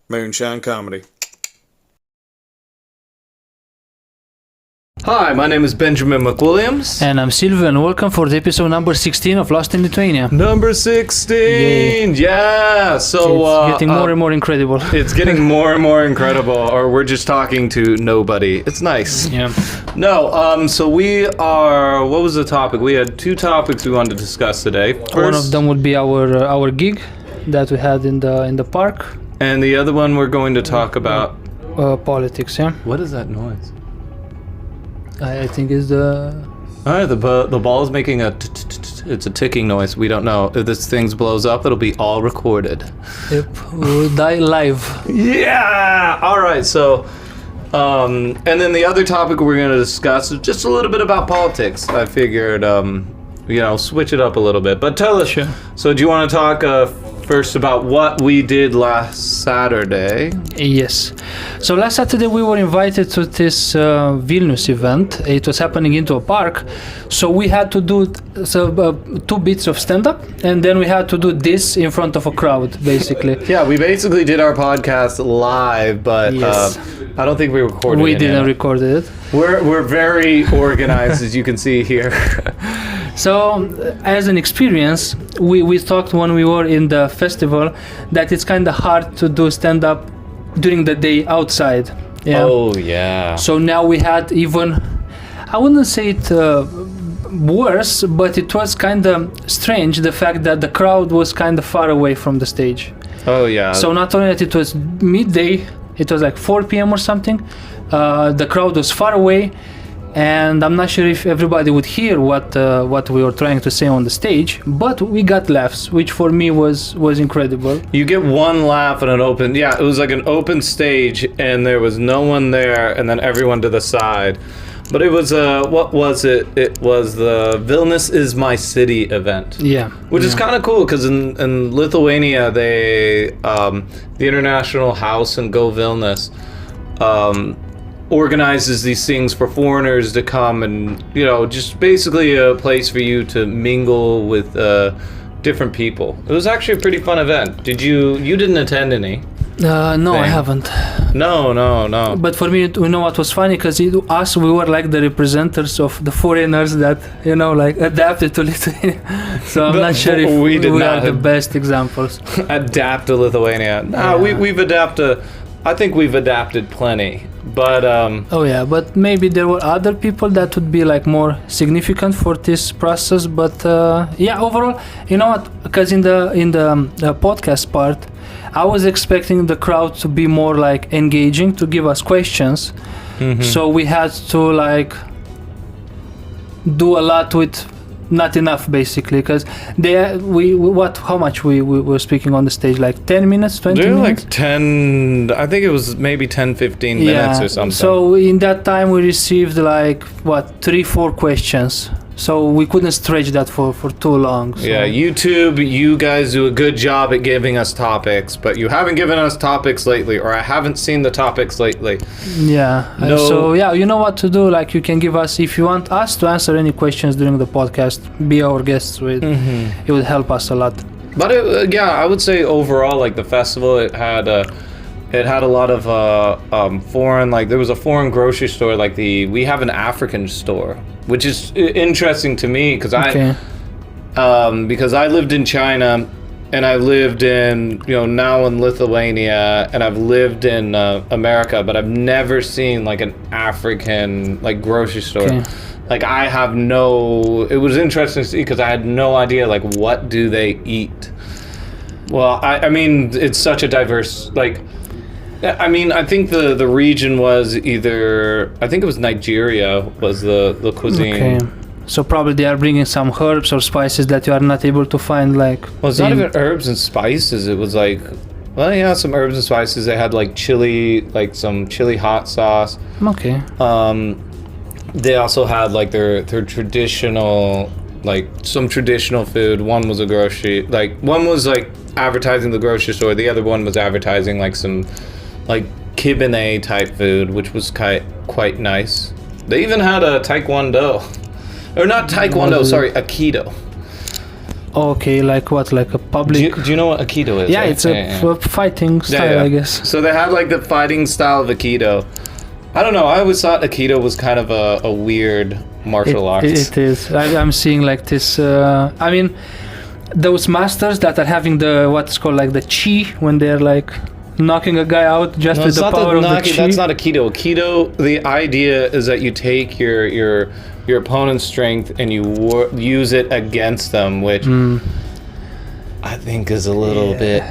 Moonshine Comedy. Hi, my name is Benjamin McWilliams. And I'm Silvio, and welcome for the episode number 16 of Lost in Lithuania. Number 16! Yeah! So, it's getting more and more incredible. It's getting more and more incredible, or we're just talking to nobody. It's nice. Yeah. No, so we are... What was the topic? We had two topics we wanted to discuss today. One of them would be our gig that we had in the park. And the other one we're going to talk about... Politics, yeah. What is that noise? I think it's the... Alright, the ball is making it's a ticking noise. We don't know. If this thing blows up, it'll be all recorded. Yep, we'll die live. Yeah! Alright, so... and then the other topic we're going to discuss is just a little bit about politics. I figured, switch it up a little bit. But tell us... Sure. So do you want to talk first about what we did last Saturday? Yes. So last Saturday we were invited to this Vilnius event. It was happening into a park. So we had to do 2 bits of stand-up, and then we had to do this in front of a crowd, basically. Yeah, we basically did our podcast live, but Yes. I don't think we recorded it. We didn't record it. We're very organized, as you can see here. So, as an experience, we talked when we were in the festival that it's kind of hard to do stand-up during the day outside. Yeah. Oh, yeah. So now we had even, I wouldn't say it worse, but it was kind of strange, the fact that the crowd was kind of far away from the stage. Oh, yeah. So not only that it was midday, it was like 4 p.m. or something, the crowd was far away, and I'm not sure if everybody would hear what we were trying to say on the stage, but we got laughs, which for me was incredible. You get one laugh at an open... Yeah, it was like an open stage, and there was no one there, and then everyone to the side. But it was, what was it? It was the Vilnius is my city event. Yeah. Which is kind of cool, because in Lithuania, they, the International House in Go Vilnius, organizes these things for foreigners to come and, just basically a place for you to mingle with different people. It was actually a pretty fun event. You didn't attend any? No, I haven't. No. But for me, you know what was funny? Because we were like the representatives of the foreigners that, adapted to Lithuania. So I'm not sure if we are the best examples. Adapt to Lithuania. No, Yeah. we've adapted. I think we've adapted plenty. But but maybe there were other people that would be like more significant for this process. But overall, you know what? Because in the podcast part, I was expecting the crowd to be more like engaging, to give us questions. Mm-hmm. So we had to do a lot with not enough, basically, because how much we were speaking on the stage, like 10 minutes, 20 minutes? Like 10, I think it was maybe 10-15 minutes or something. So in that time we received 3-4 questions, so we couldn't stretch that for too long. So. Yeah, YouTube, you guys do a good job at giving us topics, but you haven't given us topics lately, or I haven't seen the topics lately. Yeah. No. So you know what to do. You can give us, if you want us to answer any questions during the podcast, be our guests with. Mm-hmm. It would help us a lot. But I would say overall, the festival, it had a lot of foreign, there was a foreign grocery store, we have an African store, which is interesting to me because I lived in China, and I lived in, now in Lithuania, and I've lived in America, but I've never seen an African grocery store. Okay. It was interesting to see because I had no idea what do they eat. Well, I mean, it's such a diverse, I think the region was I think it was Nigeria was the cuisine. Okay. So probably they are bringing some herbs or spices that you are not able to find Well, it's not even herbs and spices. It was some herbs and spices. They had chili, some chili hot sauce. Okay. They also had their traditional, some traditional food. One was a grocery, one was advertising the grocery store. The other one was advertising some kibane type food, which was quite nice. They even had a taekwondo, or not taekwondo, sorry, aikido. Okay, like what? Like a public? Do you know what Aikido is? Yeah, right? it's a fighting style, I guess. So they have like the fighting style of Aikido. I don't know. I always thought Aikido was kind of a weird martial arts. It is. I'm seeing like this. I mean, those masters that are having the what's called like the chi when they're like knocking a guy out just with the power of the chi. That's not Aikido. Aikido, the idea is that you take your opponent's strength and you use it against them, which I think is a little bit.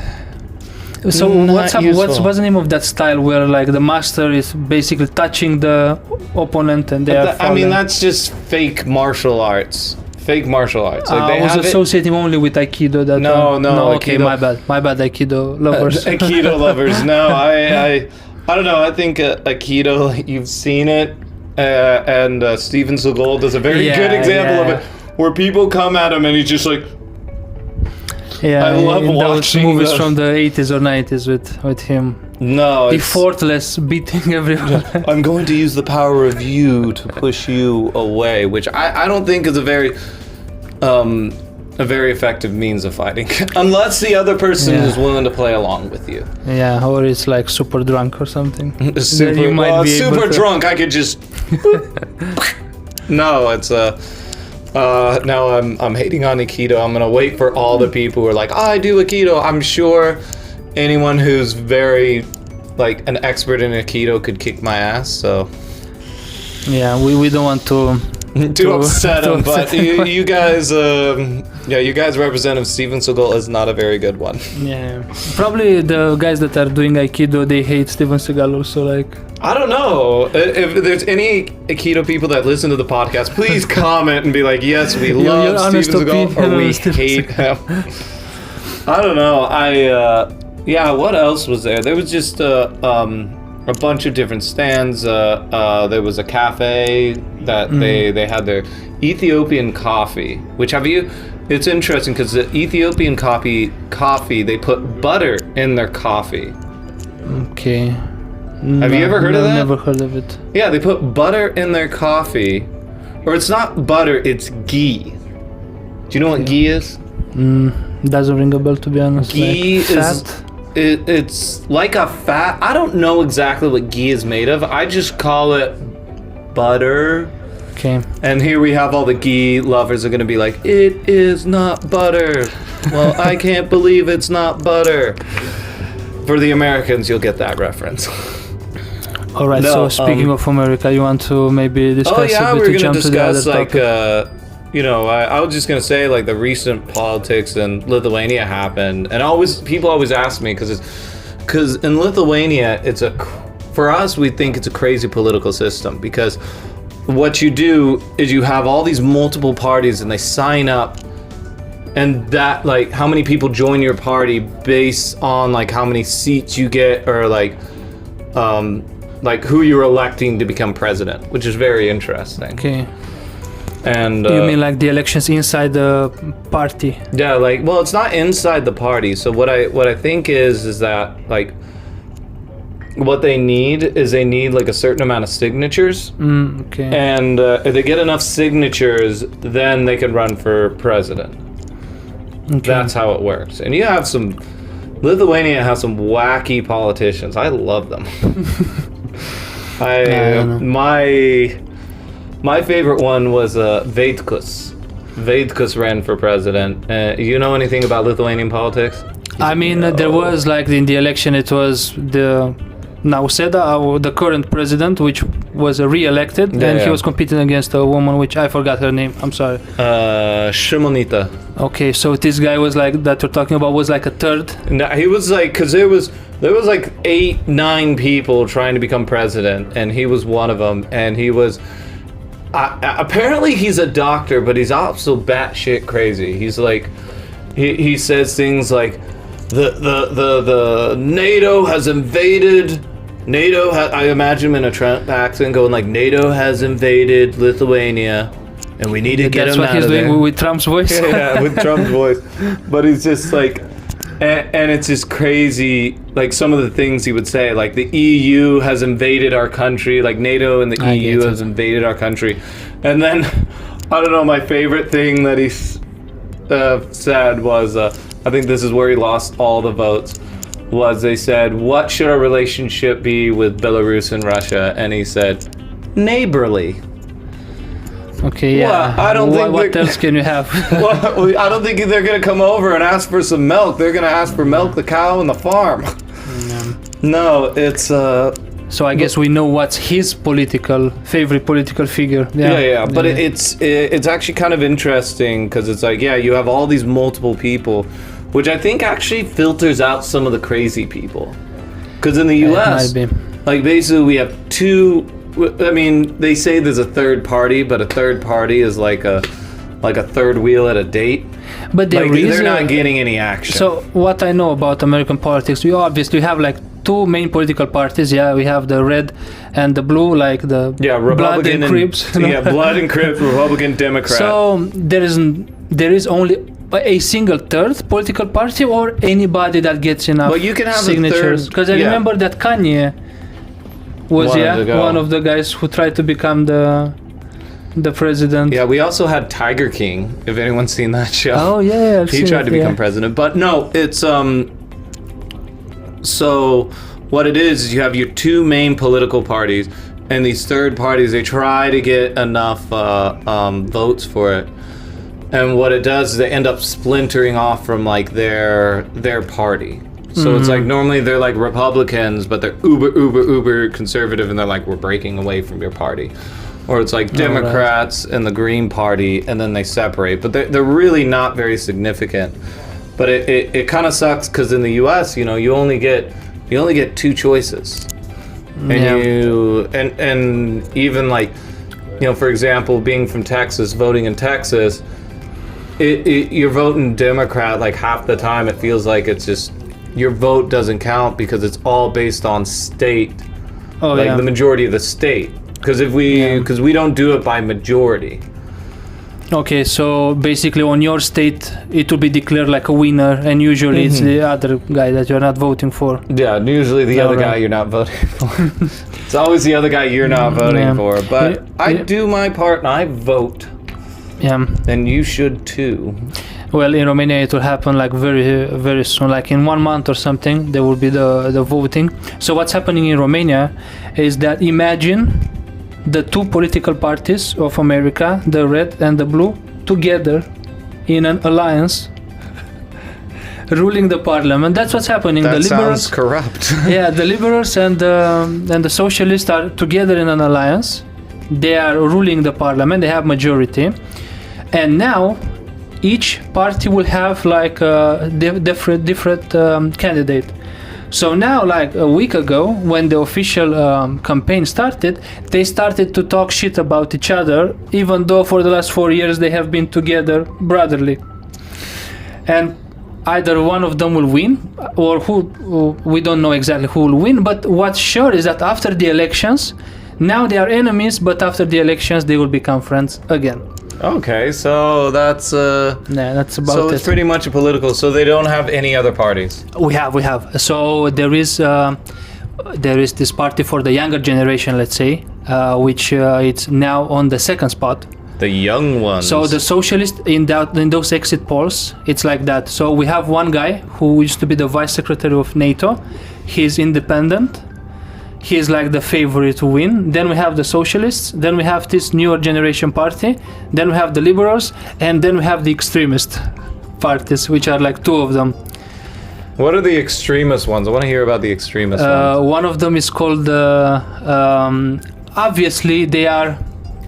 So what's the name of that style where like the master is basically touching the opponent and they are falling? I mean, that's just fake martial arts. Fake martial arts. Like I was associating only with Aikido. That no. Okay, Aikido. my bad, Aikido lovers. Aikido lovers. No, I don't know. I think Aikido. You've seen it, and Steven Seagal does a very good example of it, where people come at him and he's just like. Yeah, I love watching those movies from the 80s or 90s with him. No, effortless beating everyone. I'm going to use the power of you to push you away, which I don't think is a very effective means of fighting, unless the other person is willing to play along with you. Yeah, or it's like super drunk or something. super drunk. I could just. No, it's now I'm hating on Aikido. I'm gonna wait for all the people who are like, I do Aikido. I'm sure anyone who's very like an expert in Aikido could kick my ass. So yeah, we don't want to upset them, but you guys, you guys' representative Steven Seagal is not a very good one. Yeah, probably the guys that are doing Aikido, they hate Steven Seagal also. Like, I don't know. If there's any Aikido people that listen to the podcast, please comment and be like, yes, we love Steven Seagal or we hate him. I don't know. What else was there? There was just a bunch of different stands. There was a cafe that they had their Ethiopian coffee, which it's interesting because the Ethiopian coffee, they put butter in their coffee. Okay. Have you ever heard of that? Never heard of it. Yeah, they put butter in their coffee. Or it's not butter, it's ghee. Do you know what ghee is? Doesn't ring a bell, to be honest. Ghee like fat? It's like a fat. I don't know exactly what ghee is made of. I just call it butter. Okay. And here we have all the ghee lovers are going to be like, it is not butter. Well, I can't believe it's not butter. For the Americans, you'll get that reference. All right. So speaking of America, you want to maybe discuss? Oh yeah, a bit we're to going to discuss like I was just gonna say like the recent politics in Lithuania happened, and people always ask me because in Lithuania for us we think it's a crazy political system because what you do is you have all these multiple parties and they sign up. And that, like, how many people join your party based on, like, how many seats you get or, like who you're electing to become president, which is very interesting. Okay. And you mean, like, the elections inside the party? Yeah, like, well, it's not inside the party. So what I think is that, like, what they need, like, a certain amount of signatures. Okay. And if they get enough signatures, then they can run for president. Okay. That's how it works. And Lithuania has some wacky politicians. I love them. My favorite one was Vaitkus. Vaitkus ran for president. You know anything about Lithuanian politics? I mean, there was like in the election, it was the Nausėda, the current president, which was re-elected, and he was competing against a woman, which I forgot her name. I'm sorry. Shimonita. Okay, so this guy was like that we're talking about was like a third. No, he was like because there was like 8-9 people trying to become president, and he was one of them. And he was apparently he's a doctor, but he's also batshit crazy. He's like he says things like the NATO has invaded. I imagine him in a Trump accent going like, NATO has invaded Lithuania and we need to get him out of there. That's what he's doing with Trump's voice. Yeah, with Trump's voice. But he's just like, and it's just crazy, like some of the things he would say, like the EU has invaded our country, like NATO and the EU has invaded our country. And then, I don't know, my favorite thing that said was, I think this is where he lost all the votes, was they said, what should our relationship be with Belarus and Russia? And he said, neighborly. Okay, yeah. Well, I don't think what they're- else can you have? Well, I don't think they're going to come over and ask for some milk. They're going to ask for milk, the cow, and the farm. No, it's... So I guess we know what's his favorite political figure. Yeah. But it's actually kind of interesting because it's like, yeah, you have all these multiple people, which I think actually filters out some of the crazy people. Because in the U.S., might be. like basically we have two. I mean, they say there's a third party, but a third party is like a third wheel at a date. But there Like, is they're not getting any action. So what I know about American politics, we obviously have like two main political parties. Yeah, we have the red and the blue, like the Republican blood and Crips. Yeah, blood and Crips, Republican, Democrat. So there is only a single third political party, or anybody that gets enough But you can have a signatures. third- Because I yeah. remember that Kanye was Wanted one of the guys who tried to become the president. Yeah, we also had Tiger King. If anyone's seen that show. Oh yeah, I've He seen tried it, to become yeah. president, but no, it's so what it is you have your two main political parties, and these third parties, they try to get enough votes for it, and what it does is they end up splintering off from like their party. So it's like normally they're like Republicans, but they're uber conservative, and they're like, we're breaking away from your party. Or it's like Democrats and the Green Party, and then they separate. But they're really not very significant. But it kind of sucks because in the U.S., you know, you only get two choices, and Yeah. and even like, you know, for example, being from Texas, voting in Texas, you're voting Democrat like half the time. It feels like it's just your vote doesn't count because it's all based on state, the majority of the state. Because we don't do it by majority. Okay, so basically on your state it will be declared like a winner, and usually it's the other guy that you're not voting for. Yeah, usually the other right. guy you're not voting for. It's always the other guy you're not voting for. But I do my part and I vote. Yeah. And you should too. Well, in Romania it will happen like very, very soon. Like in 1 month or something, there will be the voting. So what's happening in Romania is that imagine the two political parties of America, the red and the blue, together in an alliance, ruling the parliament. That's what's happening. That the liberals, sounds corrupt. yeah, the liberals and the socialists are together in an alliance. They are ruling the parliament. They have majority, and now each party will have like a different candidate. So now, like a week ago, when the official campaign started, they started to talk shit about each other, even though for the last 4 years they have been together brotherly. And either one of them will win, or we don't know exactly who will win, but what's sure is that after the elections, now they are enemies, but after the elections they will become friends again. Okay, so that's That's about so it. it's pretty much a political. So they don't have any other parties. We have. So there is this party for the younger generation, let's say, which it's now on the second spot. The young ones. So the socialist in those exit polls, it's like that. So we have one guy who used to be the vice secretary of NATO. He's independent. He's like the favorite to win. Then we have the socialists. Then we have this newer generation party. Then we have the liberals, and then we have the extremist parties, which are like two of them. What are the extremist ones? I want to hear about the extremist ones. One of them is called. Obviously, they are.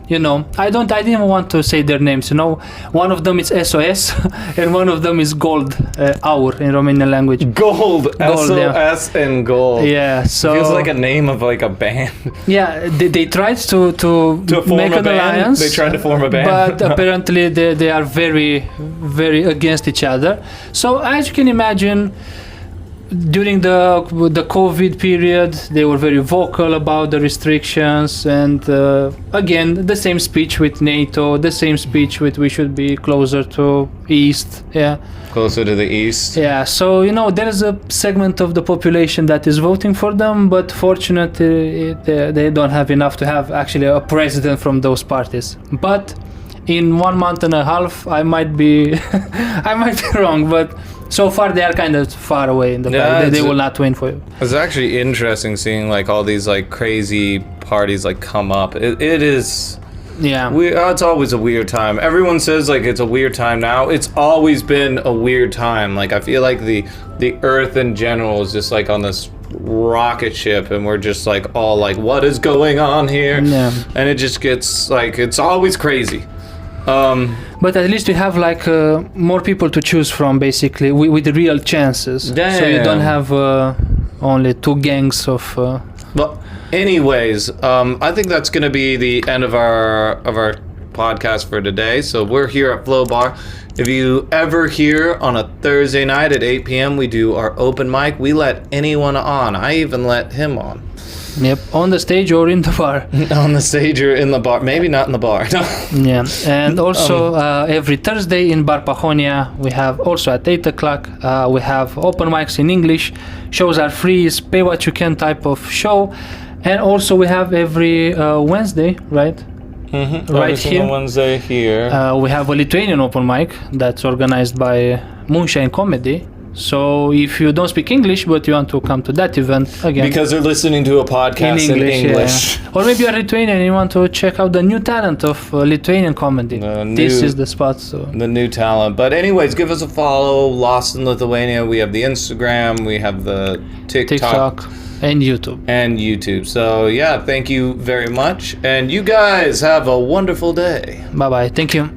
You know, I didn't even want to say their names. You know, one of them is SOS, and one of them is Gold, Aur in Romanian language. Gold, SOS, and Gold. Yeah, so Feels like a name of like a band. Yeah, they tried to form make a an band? alliance. They tried to form a band. But apparently they are very, very against each other. So as you can imagine, during the COVID period, they were very vocal about the restrictions, and again, the same speech with NATO, the same speech with we should be closer to East. Yeah. Closer to the east. Yeah, so you know there is a segment of the population that is voting for them, but fortunately they don't have enough to have actually a president from those parties. But in 1 month and a half, I might be I might be wrong, but so far they are kind of far away in the back. They will not win for you. It's actually interesting seeing like all these like crazy parties like come up. It is. Yeah. It's always a weird time. Everyone says like it's a weird time now. It's always been a weird time. Like I feel like the Earth in general is just like on this rocket ship, and we're just like all like, what is going on here? Yeah. And it just gets like, it's always crazy. But at least we have like more people to choose from, basically, with the real chances. Yeah. So you don't have only two gangs of. Well, anyways, I think that's gonna be the end of our podcast for today. So we're here at Flow Bar. If you ever hear on a Thursday night at 8 p.m. we do our open mic, we let anyone on. I even let him on. Yep, on the stage or in the bar. On the stage or in the bar. Maybe not in the bar. Yeah, and also every Thursday in Bar Pahonia, we have also at 8 o'clock, we have open mics in English. Shows are free, it's pay what you can type of show. And also we have every Wednesday, right? Mm-hmm. Right every single here. Wednesday here. We have a Lithuanian open mic that's organized by Moonshine Comedy. So if you don't speak English but you want to come to that event again, because they're listening to a podcast in English. Yeah. Or maybe you're Lithuanian and you want to check out the new talent of Lithuanian comedy. This is the spot. So the new talent. But anyways, give us a follow. Lost in Lithuania. We have the Instagram. We have the TikTok. And YouTube. And YouTube. So yeah, thank you very much. And you guys have a wonderful day. Bye bye. Thank you.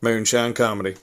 Moonshine Comedy.